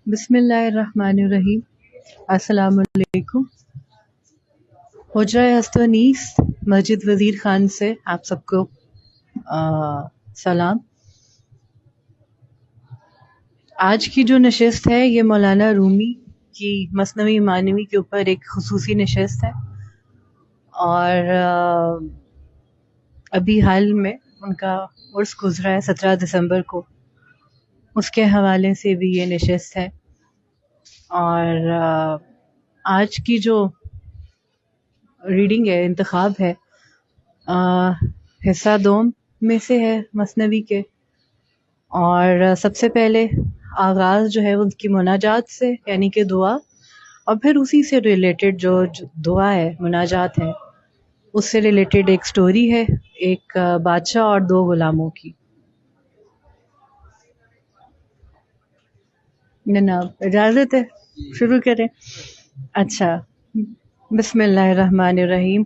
بسم اللہ الرحمن الرحیم۔ السلام علیکم۔ حجرہ ہستونیس مسجد وزیر خان سے آپ سب کو سلام۔ آج کی جو نشست ہے یہ مولانا رومی کی مثنوی معنوی کے اوپر ایک خصوصی نشست ہے، اور ابھی حال میں ان کا عرس گزرا ہے 17 دسمبر کو، اس کے حوالے سے بھی یہ نشست ہے۔ اور آج کی جو ریڈنگ ہے، انتخاب ہے، حصہ دوم میں سے ہے مثنوی کے، اور سب سے پہلے آغاز جو ہے ان کی مناجات سے، یعنی کہ دعا، اور پھر اسی سے ریلیٹڈ جو دعا ہے، مناجات ہے، اس سے ریلیٹڈ ایک سٹوری ہے، ایک بادشاہ اور دو غلاموں کی۔ جناب اجازت ہے شروع کریں؟ اچھا، بسم اللہ الرحمن الرحیم۔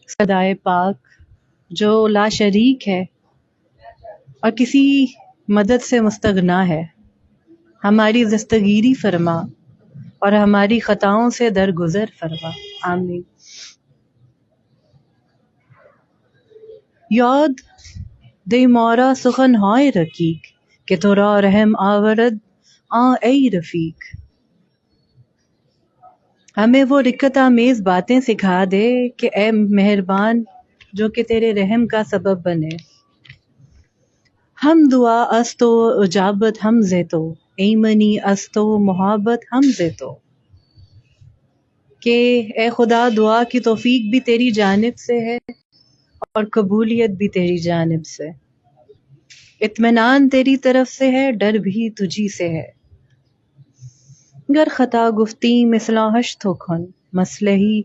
صدائے پاک جو لا شریک ہے اور کسی مدد سے مستغنا ہے، ہماری دستگیری فرما اور ہماری خطاؤں سے درگزر فرما، آمین۔ یاد دی مورا سخن ہائے رقیق کہ تو را رحم آورد ای رفیق۔ ہمیں وہ رکت آمیز باتیں سکھا دے کہ اے مہربان جو کہ تیرے رحم کا سبب بنے۔ ہم دعا استو اجابت ہم زیتو ایمنی استو محبت ہم زیتو، کہ اے خدا دعا کی توفیق بھی تیری جانب سے ہے اور قبولیت بھی تیری جانب سے، اطمینان تیری طرف سے ہے، ڈر بھی تجھی سے ہے۔ گر خطا گفتی مصلاحش تو کھن مصلحی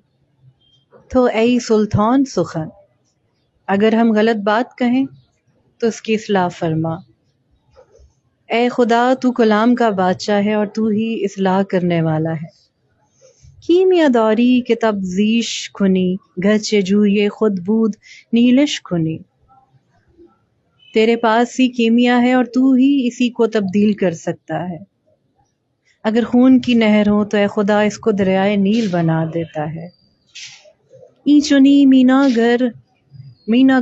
تو ای سلطان سخن، اگر ہم غلط بات کہیں تو اس کی اصلاح فرما۔ اے خدا تو کلام کا بادشاہ ہے اور تو ہی اصلاح کرنے والا ہے۔ کیمیا داری کے تبزیش کنی گرچہ جوئے خود بود نیلش کنی، تیرے پاس ہی کیمیا ہے اور تو ہی اسی کو تبدیل کر سکتا ہے۔ اگر خون کی نہر ہو تو اے خدا اس کو دریائے نیل بنا دیتا ہے۔ این چنی مینا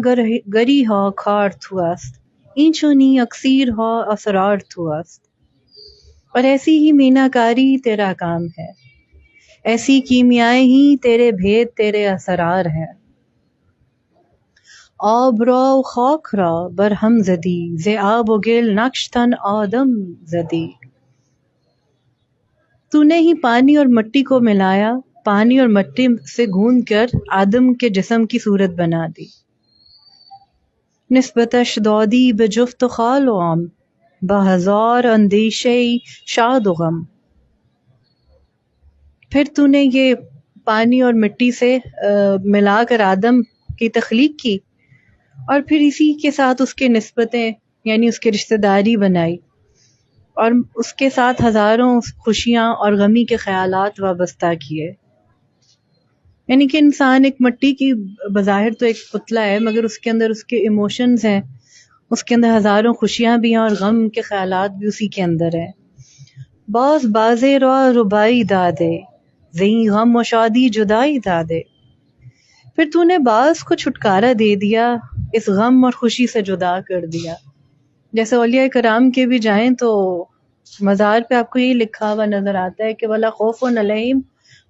گری ہا کھار تو است، این چنی اکثیر ہا اسرار تو است، اور ایسی ہی مینا کاری تیرا کام ہے، ایسی کیمیائیں ہی تیرے بھید تیرے اسرار ہے۔ آب را و خاک را برہم زدی ز آب و گل نقش تن آدم زدی، تو نے ہی پانی اور مٹی کو ملایا، پانی اور مٹی سے گوندھ کر آدم کے جسم کی صورت بنا دی۔ نسبتش دادی به جفت و خال و عم با ہزار اندیشے شاد و غم، پھر تو نے یہ پانی اور مٹی سے ملا کر آدم کی تخلیق کی، اور پھر اسی کے ساتھ اس کے نسبتیں یعنی اس کے رشتہ داری بنائی، اور اس کے ساتھ ہزاروں خوشیاں اور غمی کے خیالات وابستہ کیے۔ یعنی کہ انسان ایک مٹی کی بظاہر تو ایک پتلا ہے، مگر اس کے اندر اس کے ایموشنز ہیں، اس کے اندر ہزاروں خوشیاں بھی ہیں اور غم کے خیالات بھی اسی کے اندر ہیں۔ باز بازے را ربائی دادے زیں غم و شادی جدائی دادے، پھر تو نے باز کو چھٹکارا دے دیا، اس غم اور خوشی سے جدا کر دیا۔ جیسے اولیاء کرام کے بھی جائیں تو مزار پہ آپ کو یہ لکھا ہوا نظر آتا ہے کہ وَلَا خَوْفٌ عَلَيْهِمْ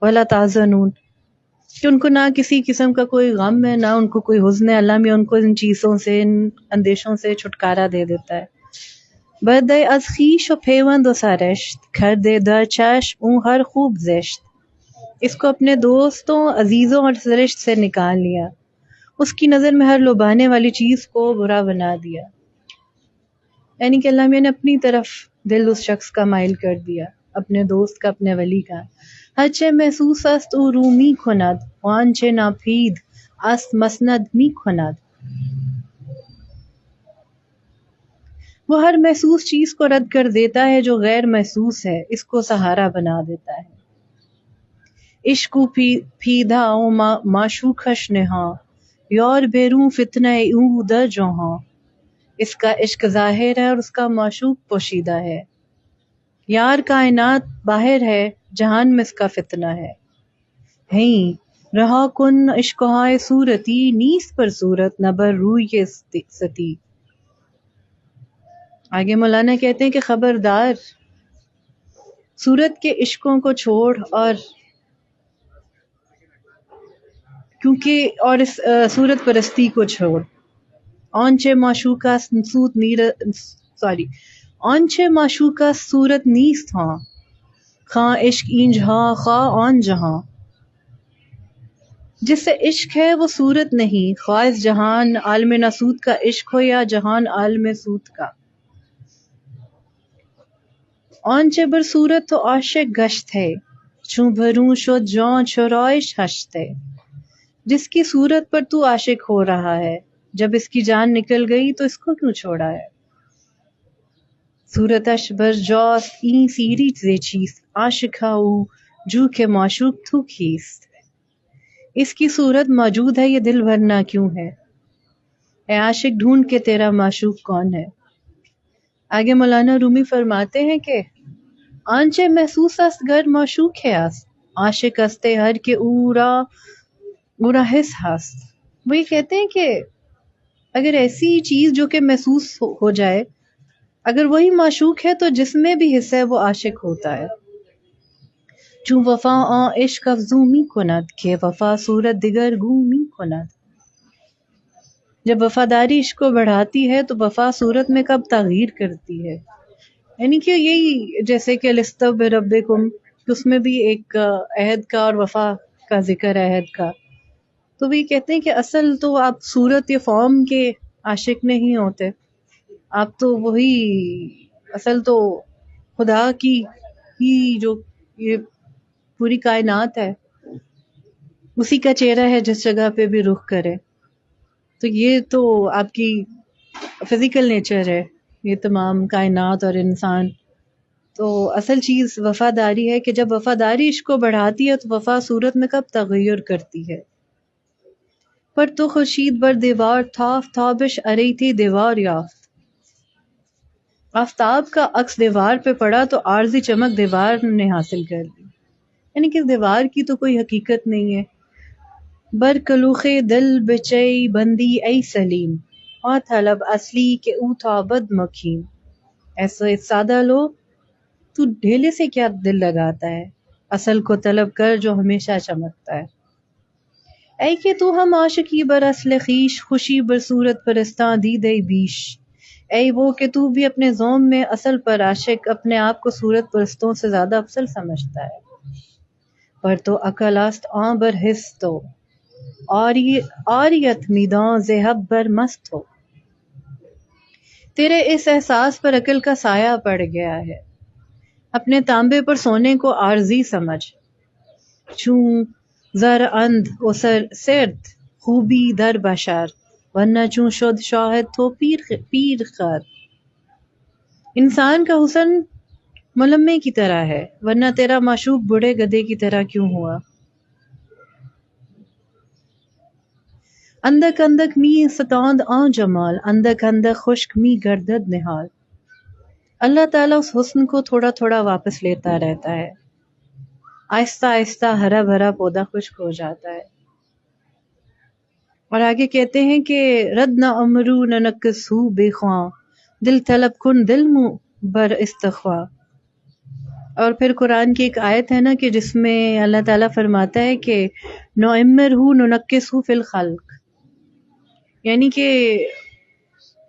وَلَا تَحْزَنُونَ، کہ ان کو نہ کسی قسم کا کوئی غم ہے، نہ ان کو کوئی حزن علم، یا ان کو ان چیزوں سے، ان اندیشوں سے چھٹکارا دے دیتا ہے۔ بردے از خویش و پیوند و سرشت کردے در چشم اون ہر خوب زشت، اس کو اپنے دوستوں، عزیزوں اور سرشت سے نکال لیا، اس کی نظر میں ہر لبھانے والی چیز کو برا بنا دیا۔ یعنی کہ اللہ میاں نے اپنی طرف دل اس شخص کا مائل کر دیا، اپنے دوست کا، اپنے ولی کا۔ ہرچہ محسوس است او رو می کند وانچہ ناپید است مسند می کند، وہ ہر محسوس چیز کو رد کر دیتا ہے، جو غیر محسوس ہے اس کو سہارا بنا دیتا ہے۔ عشق او پیدا او معشوقش نہاں یار بیرون فتنہ او در جہاں، اس کا عشق ظاہر ہے اور اس کا معشوق پوشیدہ ہے۔ یار کائنات باہر ہے، جہان میں اس کا فتنہ ہے. ہیں رہا کن عشقہائے صورتی، نیست پر صورت نہ بر روی ستی. آگے مولانا کہتے ہیں کہ خبردار، صورت کے عشقوں کو چھوڑ، اور کیونکہ اور اس صورت پرستی کو چھوڑ. آنچه معشوقہ سود آنچه معشوقہ صورت نیست ہاں، خواہ عشق این جہاں خواہ آن جہاں. جس سے عشق ہے وہ صورت نہیں، خواہ اس جہان عالم ناسوت کا عشق ہو یا جہان عالم سوت کا. آنچه بر صورت تو عاشق گشت ہے، چون بھروں شد جان چرایش ہشت ہے. جس کی صورت پر تو عاشق ہو رہا ہے، جب اس کی جان نکل گئی تو اس کو کیوں چھوڑا ہے. صورتش بر جاست این سیری ز چیست، عاشقہ او جو کہ معشوق تو کیست. اس کی صورت موجود ہے، یہ دل بھرنا کیوں ہے. اے عاشق ڈھونڈ کے تیرا معشوق کون ہے. آگے مولانا رومی فرماتے ہیں کہ آنچے محسوس است گر معشوق ہے است، عاشق استے ہر کے اورا حس ہست. وہ یہ کہتے ہیں کہ اگر ایسی چیز جو کہ محسوس ہو جائے، اگر وہی معشوق ہے تو جس میں بھی حصہ ہے وہ عاشق ہوتا ہے. چون وفا آن عشق افزوں می کند، کہ وفا صورت دیگر گو می کند. جب وفاداری عشق کو بڑھاتی ہے تو وفا صورت میں کب تغیر کرتی ہے. یعنی کہ یہی جیسے کہ لستب بربکم، اس میں بھی ایک عہد کا اور وفا کا ذکر ہے، عہد کا. تو وہ یہ کہتے ہیں کہ اصل تو آپ صورت یا فارم کے عاشق نہیں ہوتے، آپ تو وہی اصل تو خدا کی ہی جو یہ پوری کائنات ہے اسی کا چہرہ ہے جس جگہ پہ بھی رخ کرے. تو یہ تو آپ کی فزیکل نیچر ہے، یہ تمام کائنات اور انسان. تو اصل چیز وفاداری ہے کہ جب وفاداری عشق کو بڑھاتی ہے تو وفا صورت میں کب تغیر کرتی ہے. پر تو خورشید بر دیوار تھاف تابش اری تھی دیوار یافت. آفتاب کا عکس دیوار پہ پڑا تو عارضی چمک دیوار نے حاصل کر لی. یعنی کہ دیوار کی تو کوئی حقیقت نہیں ہے. بر کلوخ دل بچئی بندی ای سلیم، اور طلب اصلی کہ او تابد مکین. ایسے سادہ لو، تو ڈھیلے سے کیا دل لگاتا ہے، اصل کو طلب کر جو ہمیشہ چمکتا ہے. اے کہ تو ہم عاشقی بر اصل خویش، خوشی بر صورت پرستاں دیدے بیش. اے وہ کہ تو بھی اپنے زوم میں اصل پر عاشق اپنے آپ کو صورت پرستوں سے زیادہ افضل سمجھتا ہے. پر تو عقل است آن بر حس تو، آریت میداں ذہب بر مست ہو. تیرے اس احساس پر عقل کا سایہ پڑ گیا ہے، اپنے تانبے پر سونے کو عارضی سمجھ. چون زر اندھ و سرد خوبی در بشر، ورنہ چون شد شاہد تو پیر خر. انسان کا حسن ملمے کی طرح ہے، ورنہ تیرا معشوق بوڑھے گدھے کی طرح کیوں ہوا. اندک اندک می ستاند آن جمال، اندک اندک خشک می گردد نہال. اللہ تعالیٰ اس حسن کو تھوڑا تھوڑا واپس لیتا رہتا ہے، آہستہ آہستہ ہرا بھرا پودا خشک ہو جاتا ہے. اور آگے کہتے ہیں کہ رد نہ امرو نہ نقص ہو بے خواں، دل طلب کن دل مو بر استخواں. اور پھر قرآن کی ایک آیت ہے نا کہ جس میں اللہ تعالیٰ فرماتا ہے کہ نعمر ہو ننقص ہو فی الخلق. یعنی کہ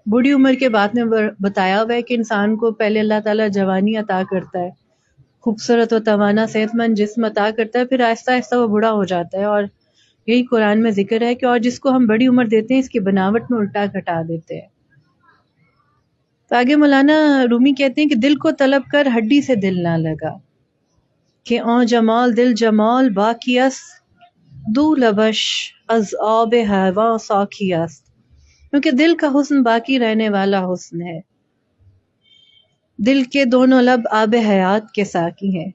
بوڑھی عمر کے بعد میں بتایا ہوا ہے کہ انسان کو پہلے اللہ تعالیٰ جوانی عطا کرتا ہے، خوبصورت و توانا صحت مند جسم عطا کرتا ہے، پھر آہستہ آہستہ وہ بوڑھا ہو جاتا ہے. اور یہی قرآن میں ذکر ہے کہ اور جس کو ہم بڑی عمر دیتے ہیں اس کی بناوٹ میں الٹا گھٹا دیتے ہیں. تو آگے مولانا رومی کہتے ہیں کہ دل کو طلب کر ہڈی سے دل نہ لگا، کہ آن جمال دل جمال باقی است، دو لبش از آب حیوان ساقی است. کیونکہ دل کا حسن باقی رہنے والا حسن ہے، دل کے دونوں لب آب حیات کے ساقی ہیں.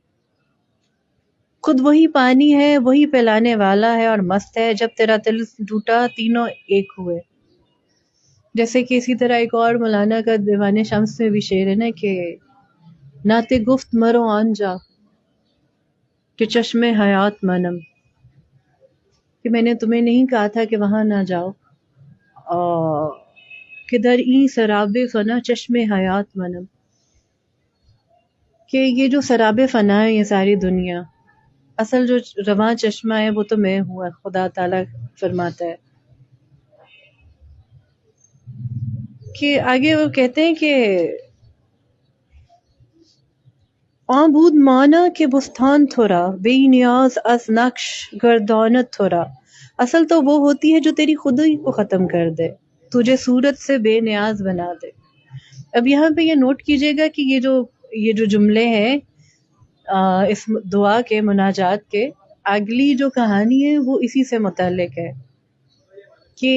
خود وہی پانی ہے، وہی پلانے والا ہے اور مست ہے. جب تیرا دل ٹوٹا تینوں ایک ہوئے. جیسے کہ اسی طرح ایک اور مولانا کا دیوان شمس میں بھی شعر ہے نا کہ ناتے گفت مرو آنجا کہ چشم حیات منم، کہ میں نے تمہیں نہیں کہا تھا کہ وہاں نہ جاؤ، کہ در این سراب فنا چشم حیات منم، کہ یہ جو سراب فنا ہے یہ ساری دنیا، اصل جو رواں چشمہ ہے وہ تو میں ہوں، خدا تعالیٰ فرماتا ہے۔ کہ آگے وہ کہتے ہیں کہ آن بود مانا کہ بستان تھوڑا بے نیاز از نقش گردانت تھوڑا، اصل تو وہ ہوتی ہے جو تیری خودی کو ختم کر دے، تجھے صورت سے بے نیاز بنا دے۔ اب یہاں پہ یہ نوٹ کیجئے گا کہ یہ جو جملے ہیں اس دعا کے، مناجات کے، اگلی جو کہانی ہے وہ اسی سے متعلق ہے کہ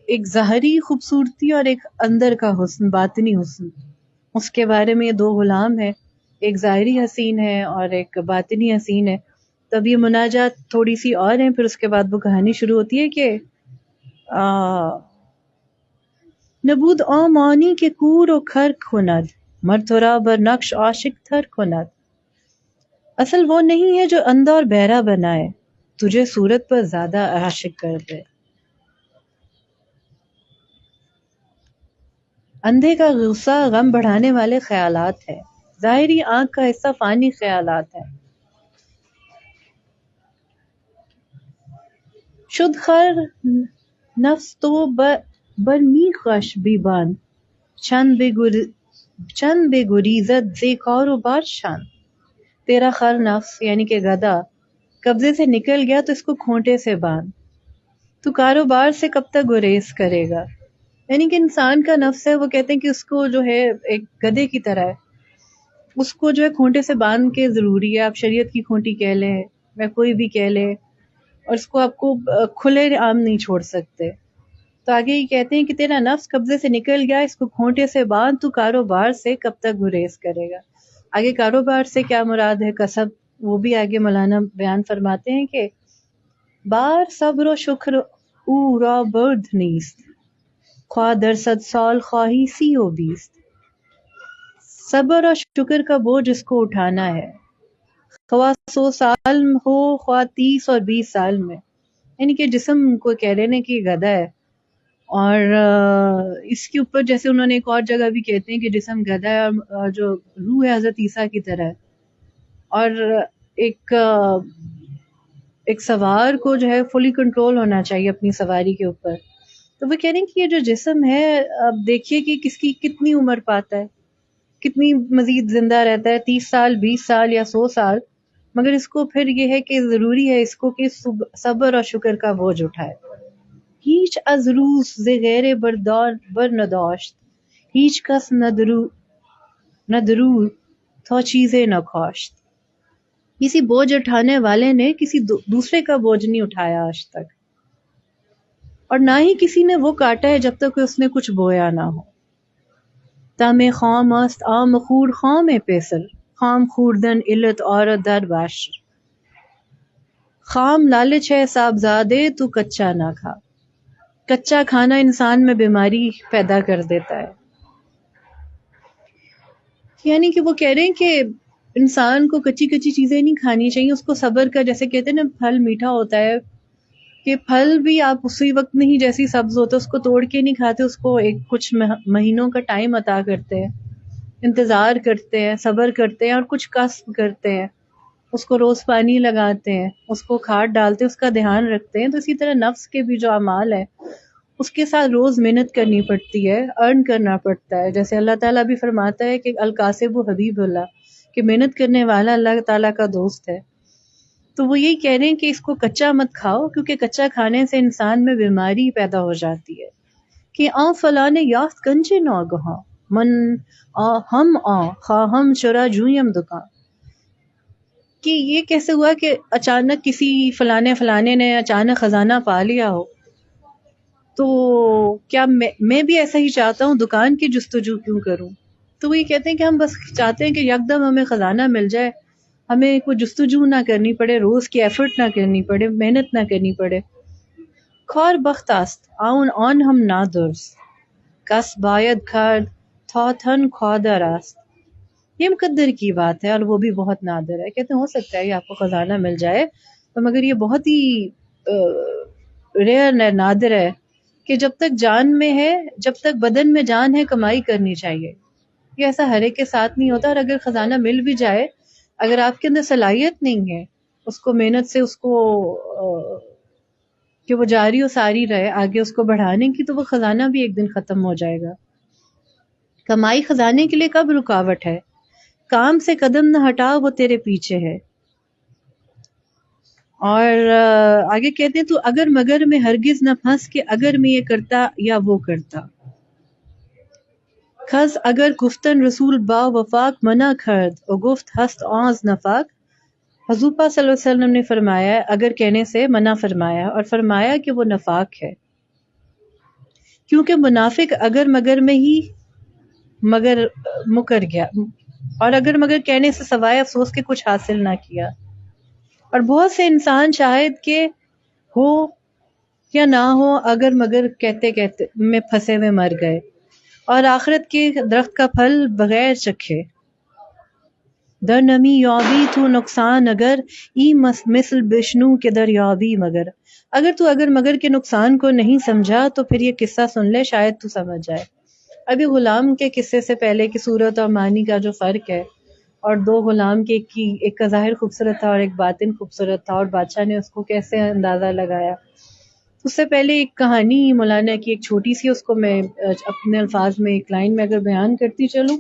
ایک ظاہری خوبصورتی اور ایک اندر کا حسن، باطنی حسن، اس کے بارے میں یہ دو غلام ہیں، ایک ظاہری حسین ہے اور ایک باطنی حسین ہے۔ تب یہ مناجات تھوڑی سی اور ہیں، پھر اس کے بعد وہ کہانی شروع ہوتی ہے کہ نبود آن مانی کے کور و کھر کند مر تھرا بر نقش عاشق تھر کند، اصل وہ نہیں ہے جو اندھا اور بہرا بنائے، تجھے صورت پر زیادہ عاشق کر دے۔ اندھے کا غصہ غم بڑھانے والے خیالات ہے، ظاہری آنکھ کا حصہ فانی خیالات ہے۔ شد خر نفس تو بر میخش بیبان چند بے گریزت زی کار و بار شان، تیرا خر نفس یعنی کہ گدھا قبضے سے نکل گیا تو اس کو کھونٹے سے باندھ، تو کاروبار سے کب تک گریز کرے گا۔ یعنی کہ انسان کا نفس ہے، وہ کہتے ہیں کہ اس کو جو ہے ایک گدھے کی طرح ہے، اس کو جو ہے کھونٹے سے باندھ کے ضروری ہے، آپ شریعت کی کھونٹی کہہ لیں یا کوئی بھی کہہ لیں، اور اس کو آپ کو کھلے عام نہیں چھوڑ سکتے۔ تو آگے یہ کہتے ہیں کہ تیرا نفس قبضے سے نکل گیا، اس کو کھونٹے سے باندھ، تو کاروبار سے کب تک گریز کرے گا۔ آگے کاروبار سے کیا مراد ہے، کسب، وہ بھی آگے مولانا بیان فرماتے ہیں کہ بار صبر و شکر او را برد نیست، خواہ در 100 سال خواہی 30 و 20، صبر اور شکر کا بوجھ اس کو اٹھانا ہے، خواہ 100 سال ہو خواہ 30 اور 20 سال میں۔ یعنی کہ جسم کو کہہ رہے ہیں کہ یہ گدھا ہے، اور اس کے اوپر جیسے انہوں نے ایک اور جگہ بھی کہتے ہیں کہ جسم گدھا ہے اور جو روح ہے حضرت عیسیٰ کی طرح ہے، اور ایک سوار کو جو ہے فلی کنٹرول ہونا چاہیے اپنی سواری کے اوپر۔ تو وہ کہہ رہے ہیں کہ یہ جو جسم ہے، اب دیکھیے کہ کس کی کتنی عمر پاتا ہے، کتنی مزید زندہ رہتا ہے، 30 سال 20 سال یا 100 سال، مگر اس کو پھر یہ ہے کہ ضروری ہے اس کو کہ صبر اور شکر کا بوجھ اٹھائے۔ هیچ از روز ز غیر بر نداشت، هیچ کس ندرو تا چیزیں نہ کاشت، کسی بوجھ اٹھانے والے نے کسی دوسرے کا بوجھ نہیں اٹھایا آج تک، اور نہ ہی کسی نے وہ کاٹا ہے جب تک کہ اس نے کچھ بویا نہ ہو۔ تم خام است آم خور خام پیسر، خام خوردن علت عورت در باشر، خام لالچ ہے صاحبزادے تو کچا نہ کھا، کچا کھانا انسان میں بیماری پیدا کر دیتا ہے۔ یعنی کہ وہ کہہ رہے ہیں کہ انسان کو کچی کچی چیزیں نہیں کھانی چاہیے، اس کو صبر کا، جیسے کہتے ہیں نا پھل میٹھا ہوتا ہے، کہ پھل بھی آپ اسی وقت نہیں جیسی سبز ہوتا اس کو توڑ کے نہیں کھاتے، اس کو ایک کچھ مہینوں کا ٹائم عطا کرتے ہیں، انتظار کرتے ہیں، صبر کرتے ہیں، اور کچھ کسب کرتے ہیں، اس کو روز پانی لگاتے ہیں، اس کو کھاد ڈالتے ہیں، اس کا دھیان رکھتے ہیں۔ تو اسی طرح نفس کے بھی جو اعمال ہے اس کے ساتھ روز محنت کرنی پڑتی ہے، ارن کرنا پڑتا ہے، جیسے اللہ تعالیٰ بھی فرماتا ہے کہ القاسب و حبیب اللہ، کہ محنت کرنے والا اللہ تعالیٰ کا دوست ہے۔ تو وہ یہی کہہ رہے ہیں کہ اس کو کچا مت کھاؤ، کیونکہ کچا کھانے سے انسان میں بیماری پیدا ہو جاتی ہے۔ کہ فلاں یافت کنچے ناگہاں من ہم خواہ ہم چرا جویم دکان، کہ یہ کیسے ہوا کہ اچانک کسی فلانے نے اچانک خزانہ پا لیا ہو، تو کیا میں بھی ایسا ہی چاہتا ہوں، دکان کی جستجو کیوں کروں۔ تو وہ یہ کہتے ہیں کہ ہم بس چاہتے ہیں کہ یکدم ہمیں خزانہ مل جائے، ہمیں کوئی جستجو نہ کرنی پڑے، روز کی ایفرٹ نہ کرنی پڑے، محنت نہ کرنی پڑے۔ خار بخت است آن ہم نادرست، کس باید کرد تا تن خادر است، یہ مقدر کی بات ہے اور وہ بھی بہت نادر ہے. کہتے ہیں ہو سکتا ہے کہ آپ کو خزانہ مل جائے تو مگر یہ بہت ہی ریئر ہے، نادر ہے کہ جب تک جان میں ہے، جب تک بدن میں جان ہے کمائی کرنی چاہیے. یہ ایسا ہر ایک کے ساتھ نہیں ہوتا، اور اگر خزانہ مل بھی جائے، اگر آپ کے اندر صلاحیت نہیں ہے اس کو محنت سے اس کو کہ وہ جاری و ساری رہے آگے اس کو بڑھانے کی، تو وہ خزانہ بھی ایک دن ختم ہو جائے گا. کمائی خزانے کے لیے کب رکاوٹ ہے؟ کام سے قدم نہ ہٹا وہ تیرے پیچھے ہے. اور آگے کہتے ہیں تو اگر مگر میں ہرگز نہ پھنس کہ اگر میں یہ کرتا یا وہ کرتا. خز اگر گفتن رسول با وفاق منع کرد و گفت ہست آز نفاق. حضور پاک صلی اللہ علیہ وسلم نے فرمایا اگر کہنے سے منع فرمایا اور فرمایا کہ وہ نفاق ہے، کیونکہ منافق اگر مگر میں ہی مگر مکر گیا، اور اگر مگر کہنے سے سوائے افسوس کے کچھ حاصل نہ کیا. اور بہت سے انسان شاید کہ ہو یا نہ ہو اگر مگر کہتے کہتے میں پھنسے ہوئے مر گئے، اور آخرت کے درخت کا پھل بغیر چکھے. در نمی یابی تو نقصان اگر ای مثل بشنو کے در یابی مگر. اگر تو اگر مگر کے نقصان کو نہیں سمجھا تو پھر یہ قصہ سن لے، شاید تو سمجھ جائے. ابھی غلام کے قصے سے پہلے کی صورت اور معنی کا جو فرق ہے، اور دو غلام کے ایک کا ظاہر خوبصورت تھا اور ایک باطن خوبصورت تھا، اور بادشاہ نے اس کو کیسے اندازہ لگایا. اس سے پہلے ایک کہانی مولانا کی ایک چھوٹی سی، اس کو میں اپنے الفاظ میں ایک لائن میں اگر بیان کرتی چلوں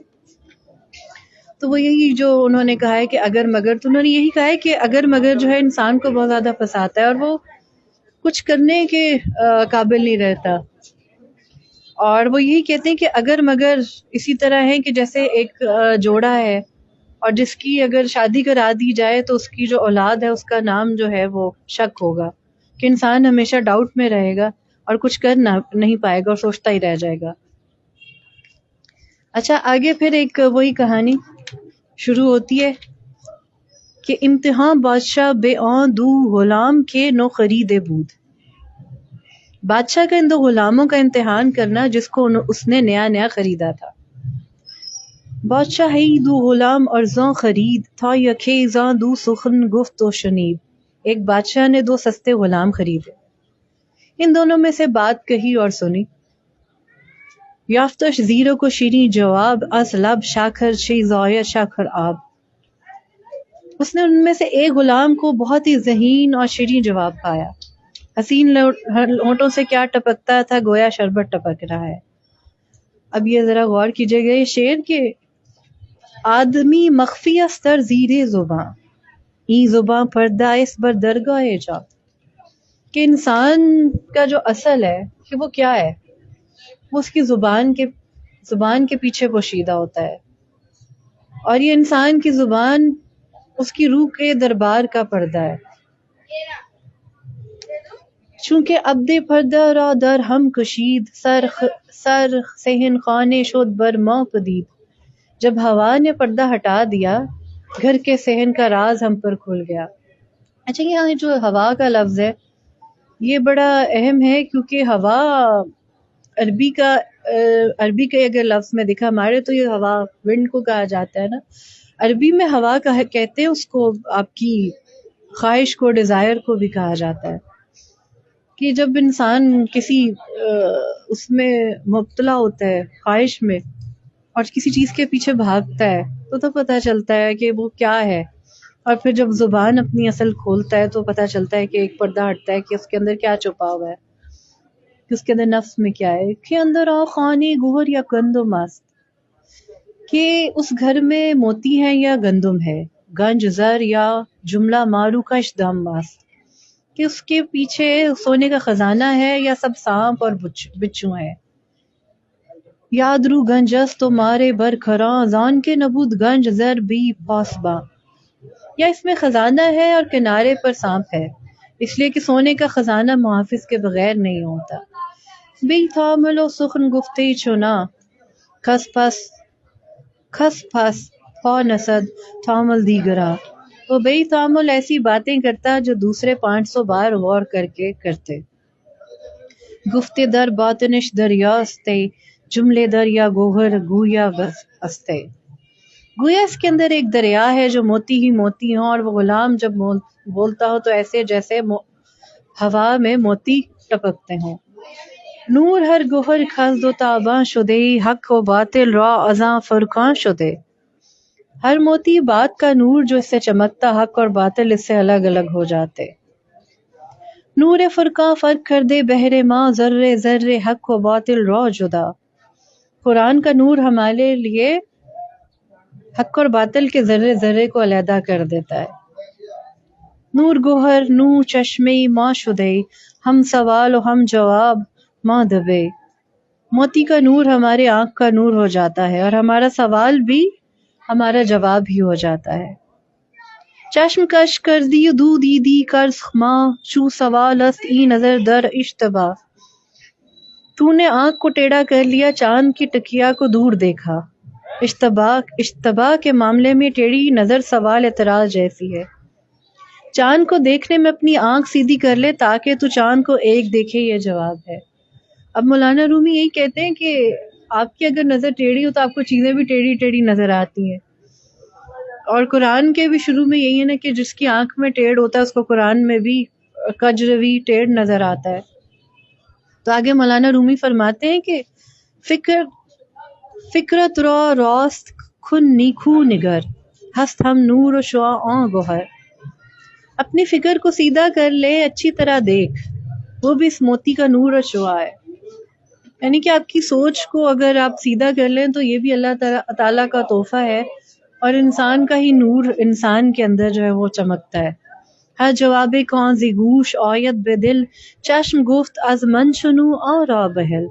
تو وہ یہی جو انہوں نے کہا ہے کہ اگر مگر، تو انہوں نے یہی کہا ہے کہ اگر مگر جو ہے انسان کو بہت زیادہ پھنساتا ہے اور وہ کچھ کرنے کے قابل نہیں رہتا. اور وہ یہی کہتے ہیں کہ اگر مگر اسی طرح ہے کہ جیسے ایک جوڑا ہے اور جس کی اگر شادی کرا دی جائے تو اس کی جو اولاد ہے اس کا نام جو ہے وہ شک ہوگا، کہ انسان ہمیشہ ڈاؤٹ میں رہے گا اور کچھ کر نہیں پائے گا اور سوچتا ہی رہ جائے گا. اچھا آگے پھر ایک وہی کہانی شروع ہوتی ہے کہ امتحان بادشاہ بے آن دو غلام کے نو خریدے بود. بادشاہ کا ان دو غلاموں کا امتحان کرنا جس کو اس نے نیا نیا خریدا تھا. بادشاہ ہی دو غلام ارزاں خرید تھا یکے زاں دو سخن گفت و شنید. ایک بادشاہ نے دو سستے غلام خریدے، ان دونوں میں سے بات کہی اور سنی. یافتش زیرو کو شیریں جواب از لب شاکر شی زاید شاکر آب. اس نے ان میں سے ایک غلام کو بہت ہی ذہین اور شیریں جواب پایا. حسین ہونٹوں سے کیا ٹپکتا تھا گویا شربت ٹپک رہا ہے. اب یہ ذرا غور کیجئے گا یہ شعر کہ آدمی مخفی استر زیر زباں ای زباں پردہ اس بر درگاہ جا. کہ انسان کا جو اصل ہے کہ وہ کیا ہے، وہ اس کی زبان کے پیچھے پوشیدہ ہوتا ہے، اور یہ انسان کی زبان اس کی روح کے دربار کا پردہ ہے. چونکہ عبد پردہ را در ہم کشید سر صحن خانے شد بر ما پدید. جب ہوا نے پردہ ہٹا دیا گھر کے صحن کا راز ہم پر کھل گیا. اچھا یہاں جو ہوا کا لفظ ہے یہ بڑا اہم ہے، کیونکہ ہوا عربی کا اگر لفظ میں دکھا ہمارے تو یہ ہوا ونڈ کو کہا جاتا ہے نا. عربی میں ہوا کہتے ہیں اس کو، آپ کی خواہش کو، ڈیزائر کو بھی کہا جاتا ہے. کہ جب انسان کسی اس میں مبتلا ہوتا ہے خواہش میں اور کسی چیز کے پیچھے بھاگتا ہے تو پتہ چلتا ہے کہ وہ کیا ہے. اور پھر جب زبان اپنی اصل کھولتا ہے تو پتہ چلتا ہے کہ ایک پردہ ہٹتا ہے کہ اس کے اندر کیا چھپا ہوا ہے، کہ اس کے اندر نفس میں کیا ہے. کہ اندر آ خانے گوہر یا گندم است، کہ اس گھر میں موتی ہے یا گندم ہے. گنج زر یا جملہ مارو کش دم است، کہ اس کے پیچھے سونے کا خزانہ ہے یا سب سانپ اور بچھو ہیں. یاد رو گنج است تو مارے بر کھراں زان کے نبود گنج زر بھی پاسباں. یا اس میں خزانہ ہے اور کنارے پر سانپ ہے، اس لیے کہ سونے کا خزانہ محافظ کے بغیر نہیں ہوتا. بی تامل و سخن گفتے چنا کھس پھس پا نسد تامل دیگرا. وہ بے تامل ایسی باتیں کرتا جو دوسرے 500 بار غور کر کے کرتے. گفتے در باطنش دریاستے جملے دریا گوہر گویا استے. گویا اس کے اندر ایک دریا ہے جو موتی ہی موتی ہوں، اور وہ غلام جب بولتا ہو تو ایسے جیسے ہوا میں موتی ٹپکتے ہوں۔ نور ہر گوہر خزد و تاباں شدے، حق و باطل را ازاں فرقاں شدے۔ ہر موتی بات کا نور جو اس سے چمکتا، حق اور باطل اس سے الگ الگ ہو جاتے۔ نور فرقاں فرق کر دے بہر ماں، ذرے ذرے حق و باطل را جدا۔ قرآن کا نور ہمارے لیے حق اور باطل کے ذرے ذرے کو علیحدہ کر دیتا ہے۔ نور گوہر نو چشمے ماں شدے، ہم سوال و ہم جواب ماں دبے۔ موتی کا نور ہمارے آنکھ کا نور ہو جاتا ہے، اور ہمارا سوال بھی ہمارا جواب ہی ہو جاتا ہے۔ چشم کش کر دی دو دیدی کرز ماں، چو سوال است ای نظر در اشتباہ۔ تو نے آنکھ کو ٹیڑھا کر لیا، چاند کی ٹکیا کو دور دیکھا۔ اشتباہ کے معاملے میں ٹیڑھی نظر سوال اعتراض جیسی ہے۔ چاند کو دیکھنے میں اپنی آنکھ سیدھی کر لے تاکہ تو چاند کو ایک دیکھے، یہ جواب ہے۔ اب مولانا رومی یہی کہتے ہیں کہ آپ کی اگر نظر ٹیڑھی ہو تو آپ کو چیزیں بھی ٹیڑھی ٹیڑھی نظر آتی ہیں، اور قرآن کے بھی شروع میں یہی ہے نا کہ جس کی آنکھ میں ٹیڑھ ہوتا ہے اس کو قرآن میں بھی کجروی ٹیڑھ نظر آتا ہے۔ تو آگے مولانا رومی فرماتے ہیں کہ فکرت را راست کن نیکو نگر، ہست ہم نور و شعاع آن گوہر۔ اپنی فکر کو سیدھا کر لے، اچھی طرح دیکھ، وہ بھی اس موتی کا نور اور شعاع ہے۔ یعنی کہ آپ کی سوچ کو اگر آپ سیدھا کر لیں تو یہ بھی اللہ تعالیٰ کا تحفہ ہے، اور انسان کا ہی نور انسان کے اندر جو ہے وہ چمکتا ہے۔ ہر جواب کان زی گوش آیت بے دل، چشم گفت از من شنو اور را بہل۔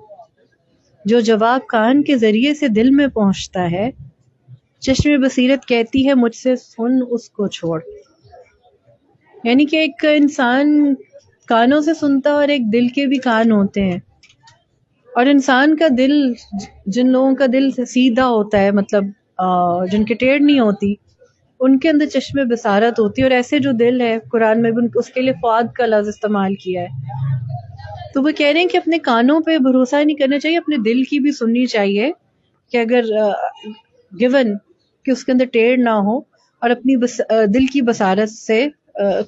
جو جواب کان کے ذریعے سے دل میں پہنچتا ہے، چشم بصیرت کہتی ہے مجھ سے سن اس کو چھوڑ۔ یعنی کہ ایک انسان کانوں سے سنتا اور ایک دل کے بھی کان ہوتے ہیں، اور انسان کا دل، جن لوگوں کا دل سیدھا ہوتا ہے، مطلب جن کے ٹیڑھ نہیں ہوتی، ان کے اندر چشم بصارت ہوتی ہے، اور ایسے جو دل ہے قرآن میں بھی اس کے لیے فؤاد کا لفظ استعمال کیا ہے۔ تو وہ کہہ رہے ہیں کہ اپنے کانوں پہ بھروسہ نہیں کرنا چاہیے، اپنے دل کی بھی سننی چاہیے کہ اگر گیون کہ اس کے اندر ٹیڑھ نہ ہو، اور اپنی دل کی بصارت سے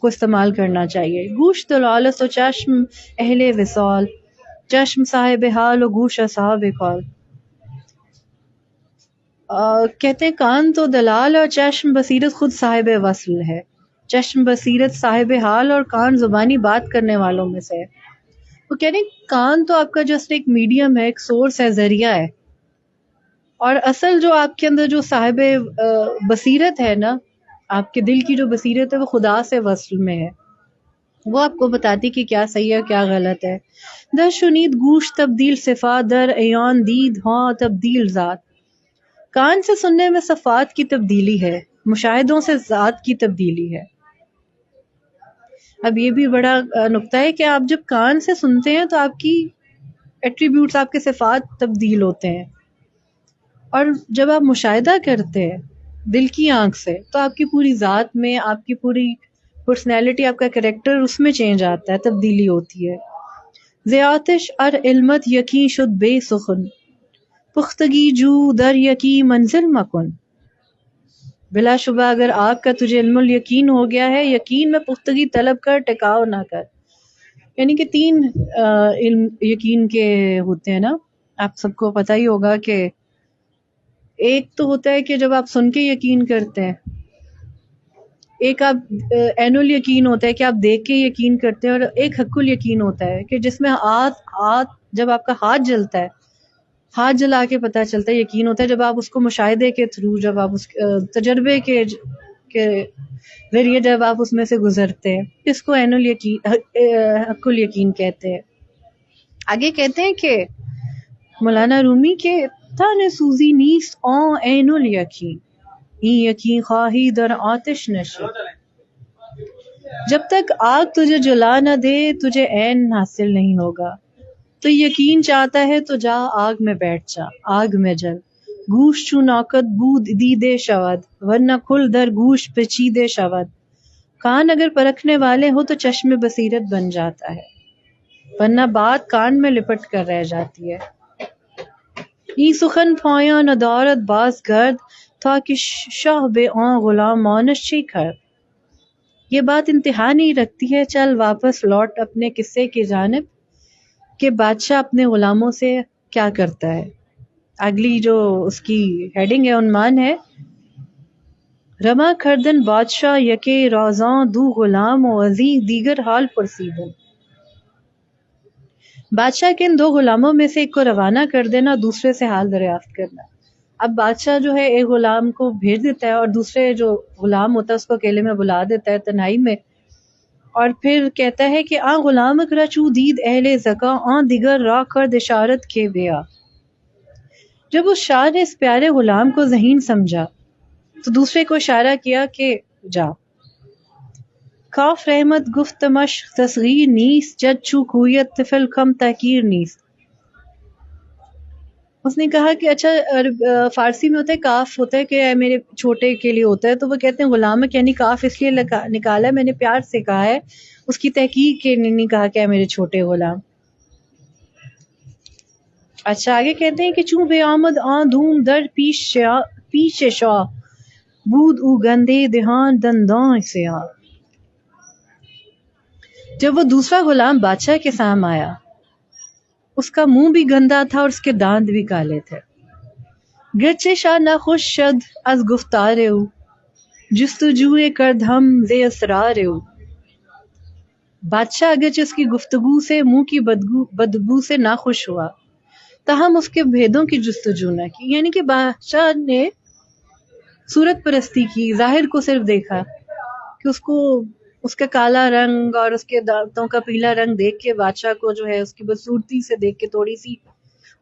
کو استعمال کرنا چاہیے۔ گوش دلالت و چشم اہل وصال، چشم صاحب حال و گوش اصحاب قال۔ کہتے ہیں کان تو دلال اور چشم بصیرت خود صاحب وصل ہے۔ چشم بصیرت صاحب حال اور کان زبانی بات کرنے والوں میں سے ہے۔ وہ کہتے ہیں کان تو آپ کا جسٹ ایک میڈیم ہے، ایک سورس ہے، ذریعہ ہے، اور اصل جو آپ کے اندر جو صاحب بصیرت ہے نا، آپ کے دل کی جو بصیرت ہے وہ خدا سے وصل میں ہے، وہ آپ کو بتاتی کہ کیا صحیح ہے کیا غلط ہے۔ در شنید گوش تبدیل صفات، در عیان دید ہاں تبدیل ذات۔ کان سے سننے میں صفات کی تبدیلی ہے، مشاہدوں سے ذات کی تبدیلی ہے۔ اب یہ بھی بڑا نقطہ ہے کہ آپ جب کان سے سنتے ہیں تو آپ کی ایٹریبیوٹس، آپ کے صفات تبدیل ہوتے ہیں، اور جب آپ مشاہدہ کرتے ہیں دل کی آنکھ سے تو آپ کی پوری ذات میں، آپ کی پوری پرسنالٹی، آپ کا کریکٹر اس میں چینج آتا ہے، تبدیلی ہوتی ہے۔ زیاتش ار علمت یقین شد بے سخن، پختگی جو در یقین منزل مکن۔ بلا شبہ اگر آگ کا تجھے علم الیقین ہو گیا ہے، یقین میں پختگی طلب کر، ٹکاؤ نہ کر۔ یعنی کہ 3 علم یقین کے ہوتے ہیں نا، آپ سب کو پتہ ہی ہوگا کہ ایک تو ہوتا ہے کہ جب آپ سن کے یقین کرتے ہیں، ایک آپ عین الیقین ہوتا ہے کہ آپ دیکھ کے یقین کرتے ہیں، اور ایک حق الیقین ہوتا ہے کہ جس میں جب آپ کا ہاتھ جلتا ہے، ہاتھ جلا کے پتہ چلتا ہے، یقین ہوتا ہے جب آپ اس کو مشاہدے کے تھرو، جب آپ اس تجربے کے ذریعے جب آپ اس میں سے گزرتے ہیں، اس کو عین الیقین، حق الیقین کہتے ہیں۔ آگے کہتے ہیں کہ مولانا رومی کے تن سوزی نیست آن عین الیقین، این یقین خواہی در آتش نشین۔ جب تک آگ تجھے جلا نہ دے تجھے عین حاصل نہیں ہوگا۔ تو یقین چاہتا ہے تو جا آگ میں بیٹھ جا، آگ میں جل۔ گوش چو ناکت بود دیدے شود، ورنہ کھل در گوش پیچیدے شود۔ کان اگر پرکھنے والے ہو تو چشم بصیرت بن جاتا ہے، ورنہ بات کان میں لپٹ کر رہ جاتی ہے۔ ای سخن پایاں ندارد باز گرد، تھا کہ شاہ بے آن غلام مانش چی کر. یہ بات انتہا نہیں رکھتی ہے، چل واپس لوٹ اپنے قصے کی جانب کہ بادشاہ اپنے غلاموں سے کیا کرتا ہے. اگلی جو اس کی ہیڈنگ ہے، عنوان ہے رما کردن بادشاہ یکے رازاں دو غلام و عزیز دیگر حال پرسیدن. بادشاہ کے ان دو غلاموں میں سے ایک کو روانہ کر دینا، دوسرے سے حال دریافت کرنا. اب بادشاہ جو ہے ایک غلام کو بھیج دیتا ہے اور دوسرے جو غلام ہوتا ہے اس کو اکیلے میں بلا دیتا ہے تنہائی میں، اور پھر کہتا ہے کہ آن غلام اکرا چو دید اہل زکا آن دیگر را کرد اشارت کے بیا. جب اس شاہ نے اس پیارے غلام کو ذہین سمجھا تو دوسرے کو اشارہ کیا کہ جا. کاف رحمت گفت تمش تصغیر نیست جد چو کویت طفل کم تحقیر نیست. اس نے کہا کہ اچھا فارسی میں ہوتا ہے کاف ہوتا ہے کہ میرے چھوٹے کے لیے ہوتا ہے، تو وہ کہتے ہیں غلامک یعنی کاف اس لیے نکالا ہے، میں نے پیار سے کہا ہے، اس کی تحقیق کے نہیں کہا کہ میرے چھوٹے غلام. اچھا آگے کہتے ہیں کہ چوں بے آمد آن دھوم در پیش شاہ بود او گندے دہان دنداں سیاہ. جب وہ دوسرا غلام بادشاہ کے سامنے آیا اس کا منہ بھی گندا تھا اور اس کے دانت بھی کالے تھے. گرچہ شاہ ناخوش شد از گفتار او جستجوئے کرد ہم زی اسرار او. بادشاہ اگرچہ اس کی گفتگو سے منہ کی بدبو سے ناخوش ہوا تاہم اس کے بھیدوں کی جستجو نہ کی. یعنی کہ بادشاہ نے صورت پرستی کی، ظاہر کو صرف دیکھا کہ اس کا کالا رنگ اور اس کے دانتوں کا پیلا رنگ دیکھ کے بادشاہ کو جو ہے اس کی بدصورتی سے دیکھ کے تھوڑی سی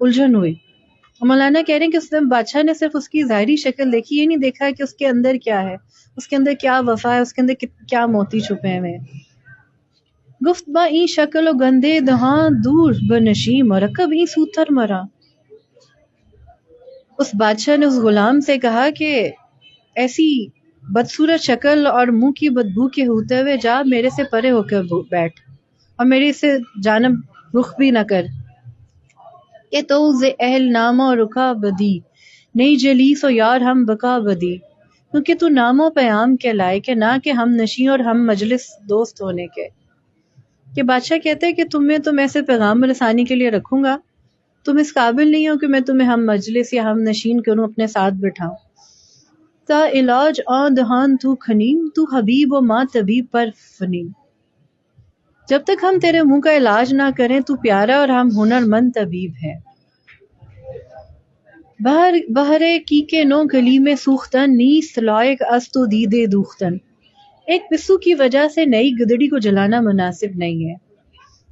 الجھن ہوئی. مولانا کہہ رہے ہیں کہ اس دن بادشاہ نے صرف اس کی ظاہری شکل دیکھی، یہ نہیں دیکھا کہ اس کے اندر کیا ہے، اس کے اندر کیا وفا ہے، اس کے اندر کیا موتی چھپے ہوئے ہیں. گفت با این شکل و گندے دہاں دور بنشی مرکب این سوتر مرا. اس بادشاہ نے اس غلام سے کہا کہ ایسی بدصورت شکل اور منہ کی بدبو کے ہوتے ہوئے جا میرے سے پرے ہو کر بیٹھ اور میری سے جانب رخ بھی نہ کر. کہ تو ز اہل نامہ رکا بدی نئی جلیس و یار ہم بکا بدی. کیونکہ تو نام و پیام کے لائق ہے، نہ کہ ہم نشیں اور ہم مجلس دوست ہونے کے. کہ بادشاہ کہتے ہیں کہ تم ایسے پیغام رسانی کے لیے رکھوں گا، تم اس قابل نہیں ہو کہ میں تمہیں ہم مجلس یا ہم نشین کروں، اپنے ساتھ بٹھاؤں. تا علاج آن دہان تو کھنیم تو حبیب و ماں طبیب پر فنیم. جب تک ہم تیرے منہ کا علاج نہ کریں تو پیارا اور ہم ہنر مند طبیب ہیں. بہرے کی کے نو گلی میں سوختن نیست لائق از تو دیدے دوختن. ایک پسو کی وجہ سے نئی گدڑی کو جلانا مناسب نہیں ہے،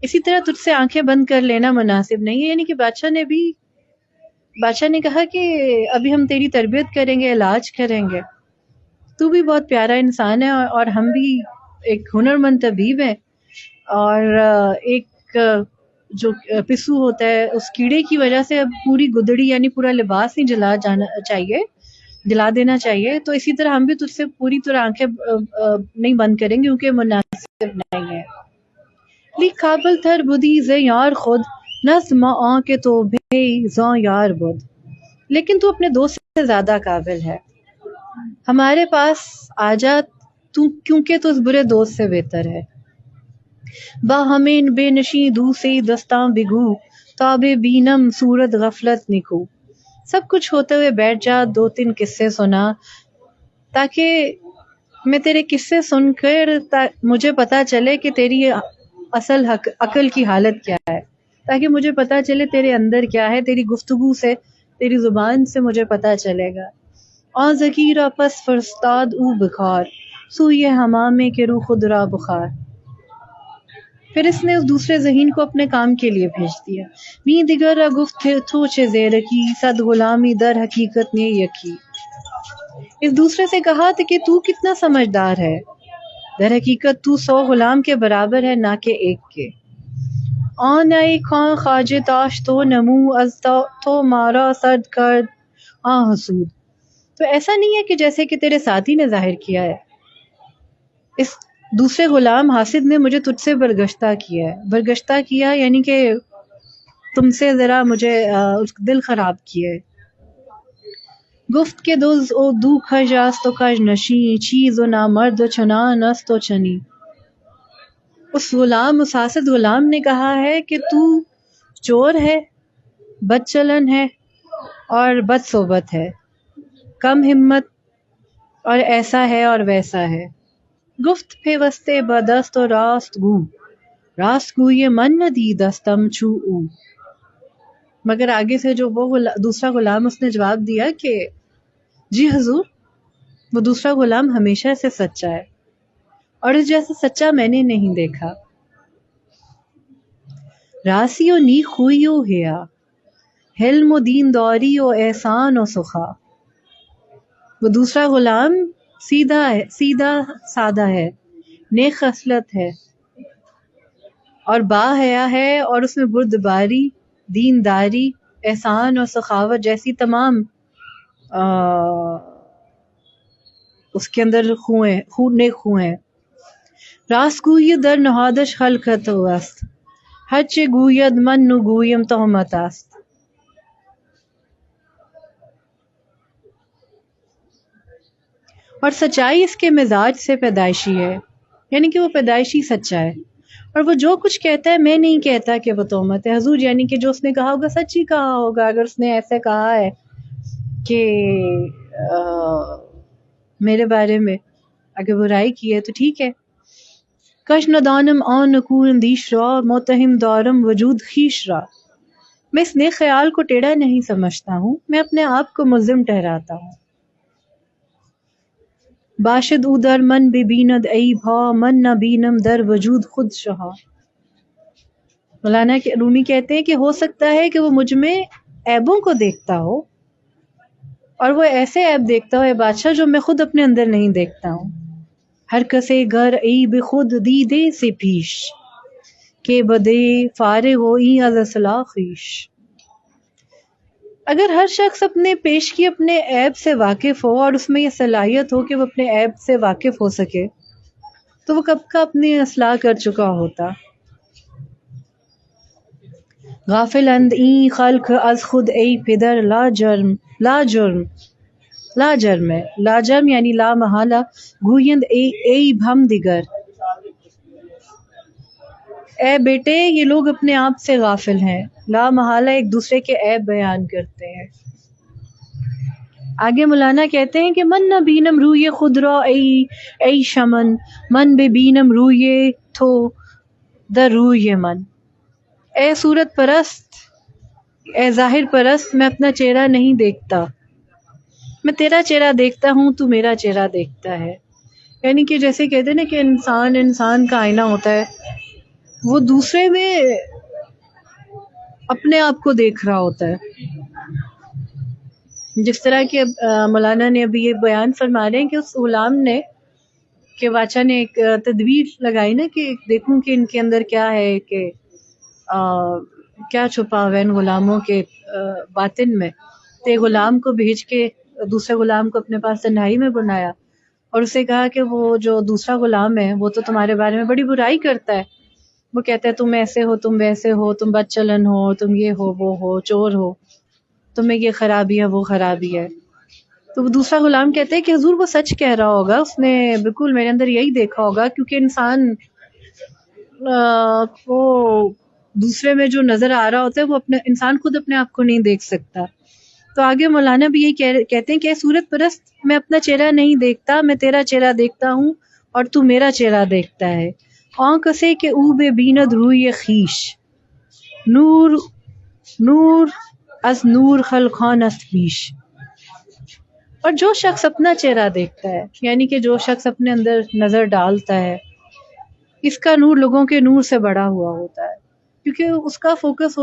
اسی طرح تجھ سے آنکھیں بند کر لینا مناسب نہیں ہے. یعنی کہ بادشاہ نے کہا کہ ابھی ہم تیری تربیت کریں گے، علاج کریں گے، تو بھی بہت پیارا انسان ہے اور ہم بھی ایک ہنرمند طبیب ہیں، اور ایک جو پسو ہوتا ہے اس کیڑے کی وجہ سے اب پوری گدڑی یعنی پورا لباس نہیں جلا دینا چاہیے. تو اسی طرح ہم بھی تجھ سے پوری طرح آنکھیں نہیں بند کریں گے کیونکہ مناسب نہیں ہے. لی قابل تر بدی ز یار خود نظم آن کے تو بے زاں یار بود. لیکن تو اپنے دوست سے زیادہ قابل ہے، ہمارے پاس آ جا تو، کیونکہ تو اس برے دوست سے بہتر ہے. با ہمیں بے نشیں دو سے دستاں بگو تابے بینم صورت غفلت نکو. سب کچھ ہوتے ہوئے بیٹھ جا، 2-3 قصے سنا تاکہ میں تیرے قصے سن کر مجھے پتا چلے کہ تیری اصل عقل کی حالت کیا ہے، تاکہ مجھے پتا چلے تیرے اندر کیا ہے. تیری گفتگو سے، تیری زبان سے مجھے پتا چلے گا. آن ذکیرہ پس فرستاد او بخار سوئی حمامے کے رو خود را بخار. پھر اس نے اس دوسرے ذہین کو اپنے کام کے لیے بھیج دیا. می دیگر را گفت تو چے زیرکی صد غلامی در حقیقت نے یکی. اس دوسرے سے کہا تھا کہ تو کتنا سمجھدار ہے، در حقیقت تو 100 غلام کے برابر ہے، نہ کہ ایک کے. آن ای خان خواجہ تاش تو نمو از تو مارا سرد کرد آن حسود. تو ایسا نہیں ہے کہ جیسے کہ تیرے ساتھی نے ظاہر کیا ہے، اس دوسرے غلام حاسد نے مجھے تجھ سے برگشتہ کیا یعنی کہ تم سے ذرا مجھے دل خراب کیا ہے. گفت کے دوز او دو کھج است و کج نشی چیز و نامرد و چنان است و چنی. اس غلام، اس حاسد غلام نے کہا ہے کہ تو چور ہے، بد چلن ہے اور بد صحبت ہے، کم ہمت اور ایسا ہے اور ویسا ہے. گفت پیوستے بدست و راست گو، راست گوی من ندیدستم چو او. مگر آگے سے جو وہ دوسرا غلام اس نے جواب دیا کہ جی حضور، وہ دوسرا غلام ہمیشہ سے سچا ہے اور اس جیسا سچا میں نے نہیں دیکھا. راسی و نیک خوئی و حیا، حلم و دین داری و احسان و سخا. وہ دوسرا غلام سیدھا سادہ ہے، نیک خصلت ہے اور با حیا ہے، اور اس میں بردباری، دینداری، احسان اور سخاوت جیسی تمام اس کے اندر نیک خو ہیں. راست گوئی در نهادش خلقت است، هرچه گوید من نگویم تهمت است. اور سچائی اس کے مزاج سے پیدائشی ہے، یعنی کہ وہ پیدائشی سچا ہے، اور وہ جو کچھ کہتا ہے میں نہیں کہتا کہ وہ تہمت ہے. حضور یعنی کہ جو اس نے کہا ہوگا سچ ہی کہا ہوگا. اگر اس نے ایسے کہا ہے کہ میرے بارے میں اگر برائی کی ہے تو ٹھیک ہے. کش ندانم آن نکون دیش را، متہم دارم وجود خیش را. میں اس نیک خیال کو ٹیڑھا نہیں سمجھتا ہوں، میں اپنے آپ کو ملزم ٹھہراتا ہوں. باشد او در من ببیند عیب ها، من نہ بینم در وجود خود شہا. مولانا رومی کہتے ہیں کہ ہو سکتا ہے کہ وہ مجھ میں عیبوں کو دیکھتا ہو، اور وہ ایسے عیب دیکھتا ہو اے بادشاہ جو میں خود اپنے اندر نہیں دیکھتا ہوں. ہر کسے گر عیب خود دیدے سے پیش، کہ بدے فارغ ہو ای از اصلاح خویش. اگر ہر شخص اپنے پیش کی اپنے عیب سے واقف ہو اور اس میں یہ صلاحیت ہو کہ وہ اپنے عیب سے واقف ہو سکے تو وہ کب کا اپنی اصلاح کر چکا ہوتا. غافل اند این خلق از خود ای پدر لا جرم ہے، لا جرم یعنی لا محالہ، گویند عیب ہم دیگر. اے بیٹے، یہ لوگ اپنے آپ سے غافل ہیں، لا محالہ ایک دوسرے کے عیب بیان کرتے ہیں. آگے مولانا کہتے ہیں کہ من نہ بینم روی خود را ای شمن، من بے بینم روی تو در روی من. اے صورت پرست، اے ظاہر پرست، میں اپنا چہرہ نہیں دیکھتا، میں تیرا چہرہ دیکھتا ہوں، تو میرا چہرہ دیکھتا ہے. یعنی کہ جیسے کہتے ہیں نا کہ انسان کا آئینہ ہوتا ہے، وہ دوسرے میں اپنے آپ کو دیکھ رہا ہوتا ہے. جس طرح کہ مولانا نے ابھی یہ بیان فرما رہے ہیں کہ اس غلام نے، کہ بادشاہ نے ایک تدبیر لگائی نا کہ دیکھوں کہ ان کے اندر کیا ہے، کہ کیا چھپا ہوا ہے ان غلاموں کے باطن میں. تو غلام کو بھیج کے دوسرے غلام کو اپنے پاس تنہائی میں بلایا اور اسے کہا کہ وہ جو دوسرا غلام ہے وہ تو تمہارے بارے میں بڑی برائی کرتا ہے. وہ کہتا ہے تم ایسے ہو، تم ویسے ہو، تم بد چلن ہو، تم یہ ہو، وہ ہو، چور ہو، تمہیں یہ خرابی ہے، وہ خرابی ہے. تو وہ دوسرا غلام کہتے ہیں کہ حضور وہ سچ کہہ رہا ہوگا، اس نے بالکل میرے اندر یہی دیکھا ہوگا، کیونکہ انسان کو دوسرے میں جو نظر آ رہا ہوتا ہے وہ انسان خود اپنے آپ کو نہیں دیکھ سکتا. تو آگے مولانا بھی یہی کہتے ہیں کہ صورت پرست، میں اپنا چہرہ نہیں دیکھتا، میں تیرا چہرہ دیکھتا ہوں اور تو میرا چہرہ دیکھتا ہے. آنکھ سے کہ او بے بیند روی خیش، نور از نور خلقان است بیش. اور جو شخص اپنا چہرہ دیکھتا ہے، یعنی کہ جو شخص اپنے اندر نظر ڈالتا ہے، اس کا نور لوگوں کے نور سے بڑا ہوا ہوتا ہے، کیونکہ اس کا فوکس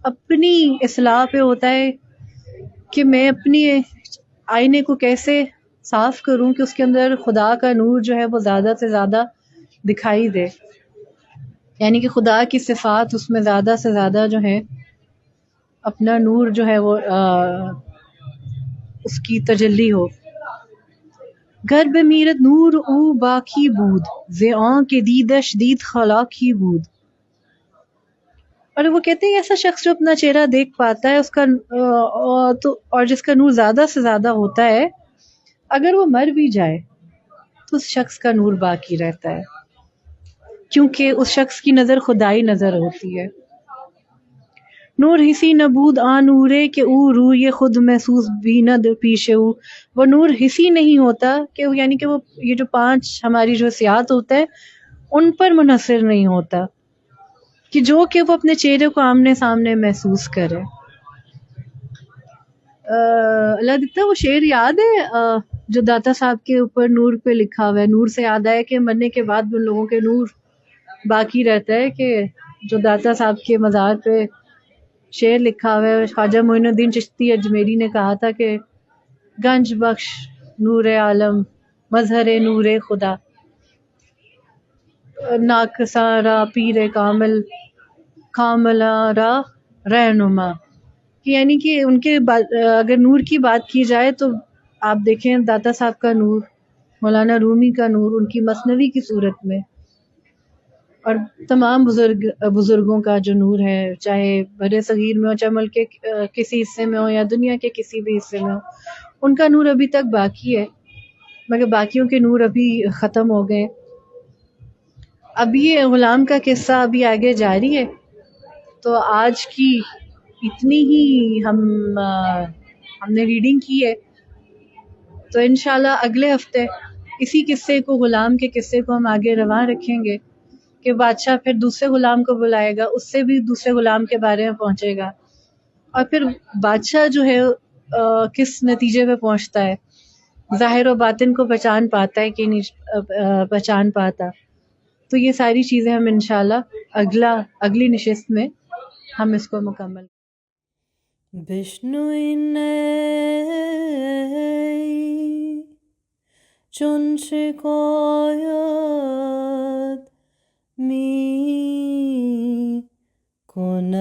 اپنی اصلاح پہ ہوتا ہے کہ میں اپنی آئینے کو کیسے صاف کروں کہ اس کے اندر خدا کا نور جو ہے وہ زیادہ سے زیادہ دکھائی دے، یعنی کہ خدا کی صفات اس میں زیادہ سے زیادہ جو ہے اپنا نور جو ہے وہ اس کی تجلی ہو. گر بمیرد نور او باقی بود، ز آنکھ دیدش دید خلاقی بود. اور وہ کہتے ہیں ایسا شخص جو اپنا چہرہ دیکھ پاتا ہے اس کا اور جس کا نور زیادہ سے زیادہ ہوتا ہے، اگر وہ مر بھی جائے تو اس شخص کا نور باقی رہتا ہے، کیونکہ اس شخص کی نظر خدائی نظر ہوتی ہے۔ نور حسی نبود آ نورے کہ او روی خود محسوس بیند پیش او، وہ نور حسی نہیں ہوتا کہ یعنی کہ وہ یہ جو 5 ہماری جو حسیات ہوتا ہے ان پر منحصر نہیں ہوتا کہ جو کہ وہ اپنے چہرے کو آمنے سامنے محسوس کرے۔ اللہ دیتا وہ شعر یاد ہے جو داتا صاحب کے اوپر نور پہ لکھا ہوا ہے، نور سے یاد آیا کہ مرنے کے بعد بھی ان لوگوں کے نور باقی رہتا ہے، کہ جو داتا صاحب کے مزار پہ شعر لکھا ہوا ہے، خواجہ معین الدین چشتی اجمیری نے کہا تھا کہ گنج بخش نور عالم مظہر نور خدا، ناقصاں را پیر کامل کاملا را رہنما، کہ یعنی کہ ان کے اگر نور کی بات کی جائے تو آپ دیکھیں داتا صاحب کا نور، مولانا رومی کا نور ان کی مثنوی کی صورت میں، اور تمام بزرگوں کا جو نور ہے، چاہے بڑے صغیر میں ہو، چاہے ملک کے کسی حصے میں ہو یا دنیا کے کسی بھی حصے میں ہو، ان کا نور ابھی تک باقی ہے، مگر باقیوں کے نور ابھی ختم ہو گئے۔ اب یہ غلام کا قصہ ابھی آگے جاری ہے، تو آج کی اتنی ہی ہم نے ریڈنگ کی ہے، تو انشاءاللہ اگلے ہفتے اسی قصے کو، غلام کے قصے کو ہم آگے رواں رکھیں گے کہ بادشاہ پھر دوسرے غلام کو بلائے گا، اس سے بھی دوسرے غلام کے بارے میں پہنچے گا، اور پھر بادشاہ جو ہے کس نتیجے پہ پہنچتا ہے، ظاہر و باطن کو پہچان پاتا ہے کہ نہیں پہچان پاتا۔ تو یہ ساری چیزیں ہم انشاءاللہ اگلی نشست میں ہم اس کو مکمل۔ بشنوین چون شکایت می کند